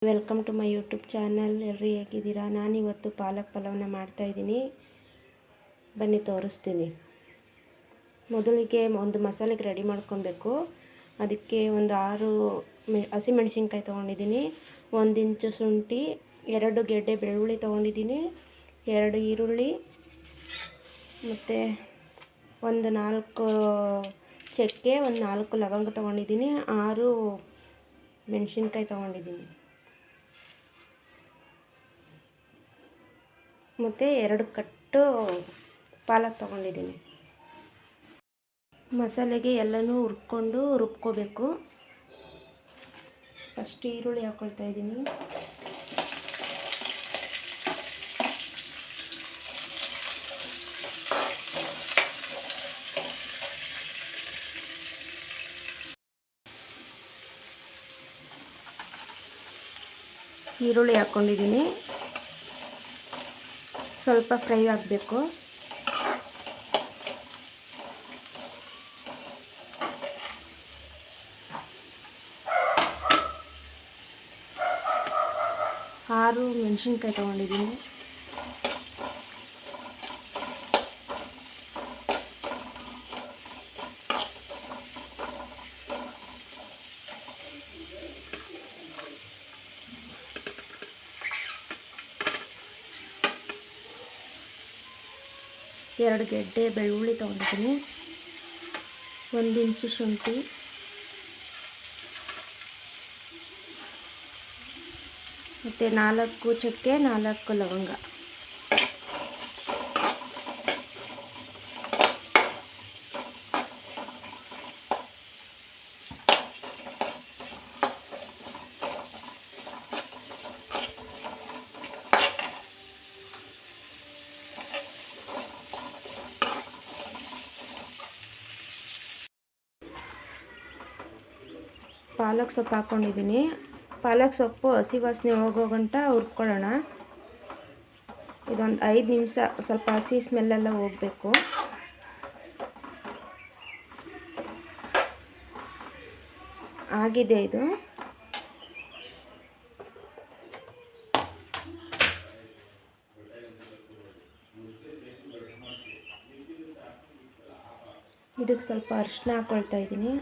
Welcome to my YouTube channel. ಎಲ್ಲರೂ ಹೇಗಿದ್ದೀರಾ? ನಾನಿವತ್ತು ಪಾಲಕ್ ಪಲಾವ್ನ ಮಾಡ್ತಾಯಿದ್ದೀನಿ. ಬನ್ನಿ ತೋರಿಸ್ತೀನಿ. ಮೊದಲಿಗೆ ಒಂದು ಮಸಾಲೆಗೆ ರೆಡಿ ಮಾಡ್ಕೊಬೇಕು. ಅದಕ್ಕೆ ಒಂದು 6 ಹಸಿಮೆಣಸಿನ್ಕಾಯಿ ತೊಗೊಂಡಿದ್ದೀನಿ, 1 ಇಂಚು ಶುಂಠಿ, 2 ಗೆಡ್ಡೆ ಬೆಳ್ಳುಳ್ಳಿ ತೊಗೊಂಡಿದ್ದೀನಿ, 2 ಈರುಳ್ಳಿ, ಮತ್ತು ಒಂದು 4 ಚಕ್ಕೆ, ಒಂದು 4 ಲವಂಗ ತೊಗೊಂಡಿದ್ದೀನಿ, 6 ಮೆಣಸಿನ್ಕಾಯಿ ತೊಗೊಂಡಿದ್ದೀನಿ, ಮತ್ತು 2 ಕಟ್ಟು ಪಾಲಕ್ ತೊಗೊಂಡಿದ್ದೀನಿ. ಮಸಾಲೆಗೆ ಎಲ್ಲನೂ ಹುರ್ಕೊಂಡು ರುಬ್ಕೋಬೇಕು. ಫಸ್ಟ್ ಈರುಳ್ಳಿ ಹಾಕ್ಕೊಳ್ತಾ ಇದ್ದೀನಿ. ಈರುಳ್ಳಿ ಹಾಕ್ಕೊಂಡಿದ್ದೀನಿ, ಸ್ವಲ್ಪ ಫ್ರೈ ಆಗಬೇಕು. ಆರು ಮೆಣಸಿನ್ಕಾಯಿ ತೊಗೊಂಡಿದ್ದೀನಿ. ಎರಡು ಗೆಡ್ಡೆ ಬೆಳ್ಳುಳ್ಳಿ ತೊಗೊಂಡಿದ್ದೀನಿ, 1 ಇಂಚು ಶುಂಠಿ, ಮತ್ತು 4 ಚಕ್ಕೆ, 4 ಲವಂಗ. ಪಾಲಕ್ ಸೊಪ್ಪು ಹಾಕ್ಕೊಂಡಿದ್ದೀನಿ. ಪಾಲಕ್ ಸೊಪ್ಪು ಹಸಿ ವಾಸನೆ ಹೋಗೋ ಗಂಟ ಹುರ್ಕೊಳ್ಳೋಣ. ಇದೊಂದು 5 ನಿಮಿಷ ಸ್ವಲ್ಪ ಹಸಿ ಸ್ಮೆಲ್ಲೆಲ್ಲ ಹೋಗಬೇಕು. ಆಗಿದೆ ಇದು. ಇದಕ್ಕೆ ಸ್ವಲ್ಪ ಅರಿಶಿನ ಹಾಕ್ಕೊಳ್ತಾ ಇದ್ದೀನಿ.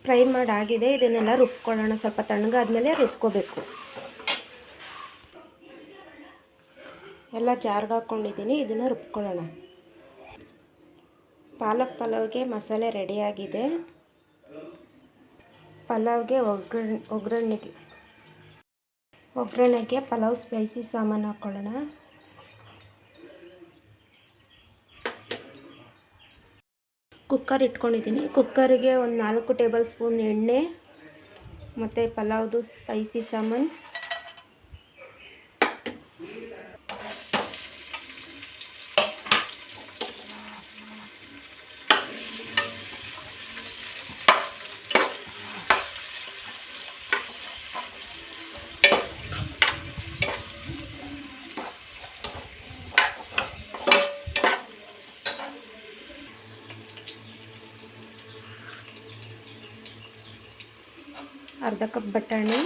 ಫ್ರೈ ಮಾಡಾಗಿದೆ. ಇದನ್ನೆಲ್ಲ ರುಬ್ಕೊಳ್ಳೋಣ. ಸ್ವಲ್ಪ ತಣ್ಣಗಾದ್ಮೇಲೆ ರುಬ್ಕೋಬೇಕು. ಎಲ್ಲ ಜಾರ್ಗೆ ಹಾಕ್ಕೊಂಡಿದ್ದೀನಿ. ಇದನ್ನು ರುಬ್ಕೊಳ್ಳೋಣ. ಪಾಲಕ್ ಪಲಾವ್ಗೆ ಮಸಾಲೆ ರೆಡಿಯಾಗಿದೆ. ಪಲಾವ್ಗೆ ಒಗ್ಗರಣೆಗೆ ಪಲಾವ್ ಸ್ಪೈಸಿ ಸಾಮಾನು ಹಾಕ್ಕೊಳ್ಳೋಣ. ಕುಕ್ಕರ್ ಇಟ್ಕೊಂಡಿದ್ದೀನಿ. ಕುಕ್ಕರಿಗೆ ಒಂದು 4 ಟೇಬಲ್ ಸ್ಪೂನ್ ಎಣ್ಣೆ ಮತ್ತು ಪಲಾವ್ದು ಸ್ಪೈಸಿ ಸಾಮಾನು, ಅರ್ಧ ಕಪ್ ಬಟಾಣಿ,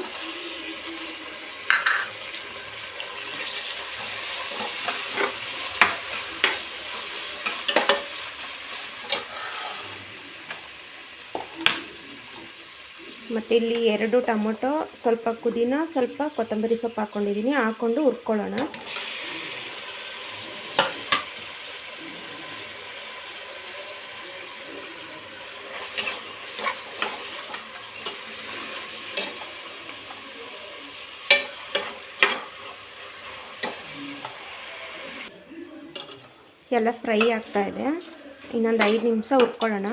ಮತ್ತು ಇಲ್ಲಿ 2 ಟೊಮೊಟೊ, ಸ್ವಲ್ಪ ಪುದೀನ, ಸ್ವಲ್ಪ ಕೊತ್ತಂಬರಿ ಸೊಪ್ಪು ಹಾಕ್ಕೊಂಡಿದ್ದೀನಿ. ಹಾಕ್ಕೊಂಡು ಹುರ್ಕೊಳ್ಳೋಣ. ಎಲ್ಲ ಫ್ರೈ ಆಗ್ತಾ ಇದೆ. ಇನ್ನೊಂದು 5 ನಿಮಿಷ ಹುರ್ಕೊಳ್ಳೋಣ.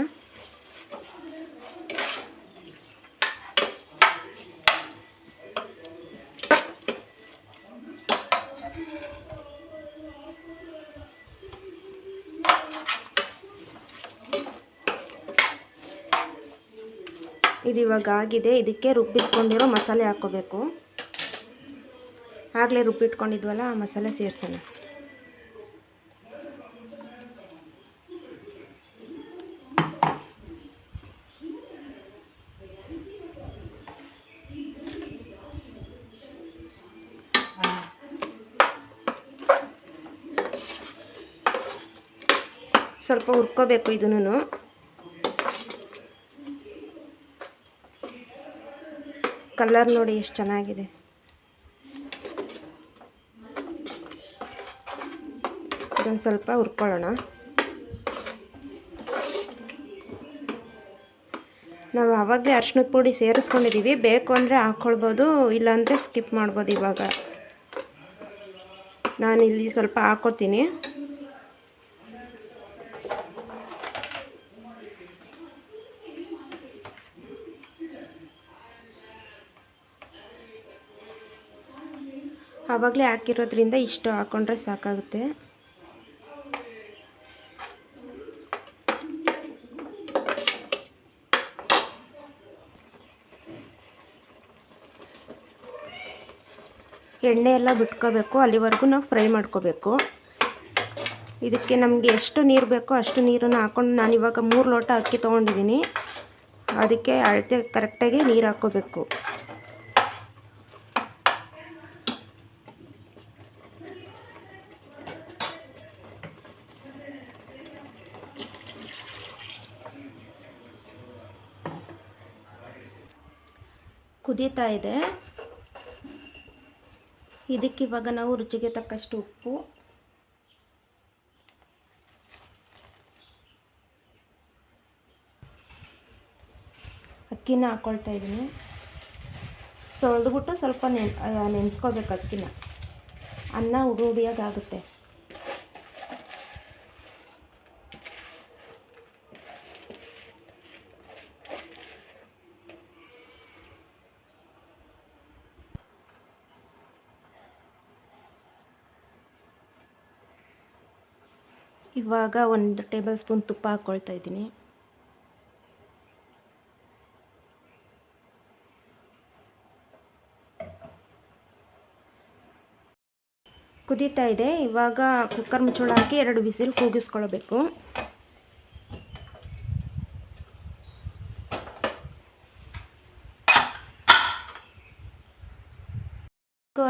ಇದು ಇವಾಗ ಆಗಿದೆ. ಇದಕ್ಕೆ ರುಬ್ಬಿಟ್ಕೊಂಡಿರೋ ಮಸಾಲೆ ಹಾಕ್ಕೋಬೇಕು. ಆಗಲೇ ರುಬ್ಬಿಟ್ಕೊಂಡಿದ್ವಲ್ಲ ಆ ಮಸಾಲೆ ಸೇರಿಸೋಣ. ಸ್ವಲ್ಪ ಹುರ್ಕೋಬೇಕು ಇದನ್ನು. ಕಲರ್ ನೋಡಿ ಎಷ್ಟು ಚೆನ್ನಾಗಿದೆ. ಇದನ್ನು ಸ್ವಲ್ಪ ಹುರ್ಕೊಳ್ಳೋಣ. ನಾವು ಆವಾಗಲೇ ಅರಿಶಿನದ ಪುಡಿ ಸೇರಿಸ್ಕೊಂಡಿದ್ದೀವಿ. ಬೇಕು ಅಂದರೆ ಹಾಕ್ಕೊಳ್ಬೋದು, ಇಲ್ಲಾಂದರೆ ಸ್ಕಿಪ್ ಮಾಡ್ಬೋದು. ಇವಾಗ ನಾನಿಲ್ಲಿ ಸ್ವಲ್ಪ ಹಾಕ್ಕೊತೀನಿ. ಆವಾಗಲೇ ಹಾಕಿರೋದ್ರಿಂದ ಇಷ್ಟು ಹಾಕ್ಕೊಂಡ್ರೆ ಸಾಕಾಗುತ್ತೆ. ಎಣ್ಣೆ ಎಲ್ಲ ಬಿಟ್ಕೋಬೇಕು, ಅಲ್ಲಿವರೆಗೂ ನಾವು ಫ್ರೈ ಮಾಡ್ಕೋಬೇಕು. ಇದಕ್ಕೆ ನಮಗೆ ಎಷ್ಟು ನೀರು ಬೇಕೋ ಅಷ್ಟು ನೀರನ್ನು ಹಾಕ್ಕೊಂಡು, ನಾನಿವಾಗ 3 ಲೋಟ ಅಕ್ಕಿ ತೊಗೊಂಡಿದ್ದೀನಿ. ಅದಕ್ಕೆ ಅಳತೆ ಕರೆಕ್ಟಾಗಿ ನೀರು ಹಾಕ್ಕೋಬೇಕು. ಕುದೀತಾ ಇದೆ. ಇದಕ್ಕಿವಾಗ ನಾವು ರುಚಿಗೆ ತಕ್ಕಷ್ಟು ಉಪ್ಪು, ಅಕ್ಕಿನ ಹಾಕ್ಕೊಳ್ತಾ ಇದ್ದೀನಿ. ತೊಳೆದ್ಬಿಟ್ಟು ಸ್ವಲ್ಪ ನೆನೆಸ್ಕೋಬೇಕು ಅಕ್ಕಿನ. ಅನ್ನ ಉಡಿಯಾಗುತ್ತೆ. ಇವಾಗ 1 ಟೇಬಲ್ ಸ್ಪೂನ್ ತುಪ್ಪ ಹಾಕ್ಕೊಳ್ತಾ ಇದ್ದೀನಿ. ಕುದೀತಾ ಇದೆ. ಇವಾಗ ಕುಕ್ಕರ್ ಮುಚ್ಚಳ ಹಾಕಿ 2 ವಿಸಿಲ್ ಕೂಗಿಸ್ಕೊಳ್ಬೇಕು.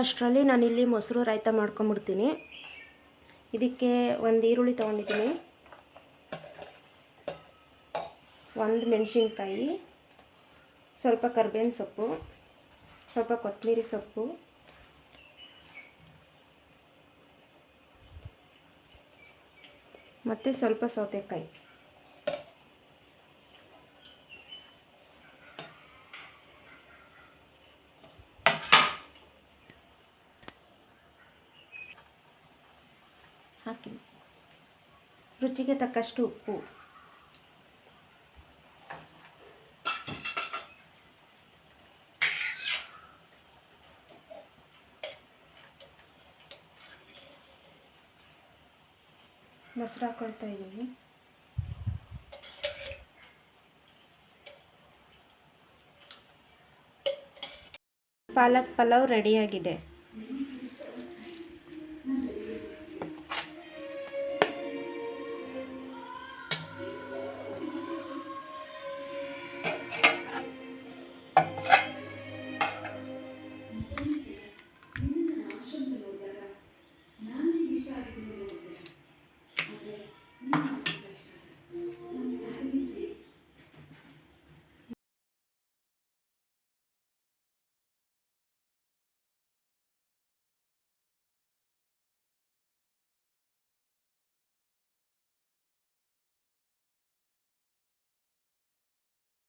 ಅಷ್ಟರಲ್ಲಿ ನಾನಿಲ್ಲಿ ಮೊಸರು ರಾಯ್ತ ಮಾಡ್ಕೊಂಬಿಡ್ತೀನಿ. ಇದಕ್ಕೆ 1 ಈರುಳ್ಳಿ ತೊಗೊಂಡಿದ್ದೀನಿ, 1 ಮೆಣಸಿನ್ಕಾಯಿ, ಸ್ವಲ್ಪ ಕರಿಬೇವಿನ ಸೊಪ್ಪು, ಸ್ವಲ್ಪ ಕೊತ್ತಂಬರಿ ಸೊಪ್ಪು, ಮತ್ತು ಸ್ವಲ್ಪ ಸೌತೆಕಾಯಿ. ಹಾಕಿ ರುಚಿಗೆ ತಕ್ಕಷ್ಟು ಉಪ್ಪು, ಮೊಸರು ಹಾಕ್ಕೊಳ್ತಾ ಇದ್ದೀನಿ. ಪಾಲಕ್ ಪಲಾವ್ ರೆಡಿಯಾಗಿದೆ.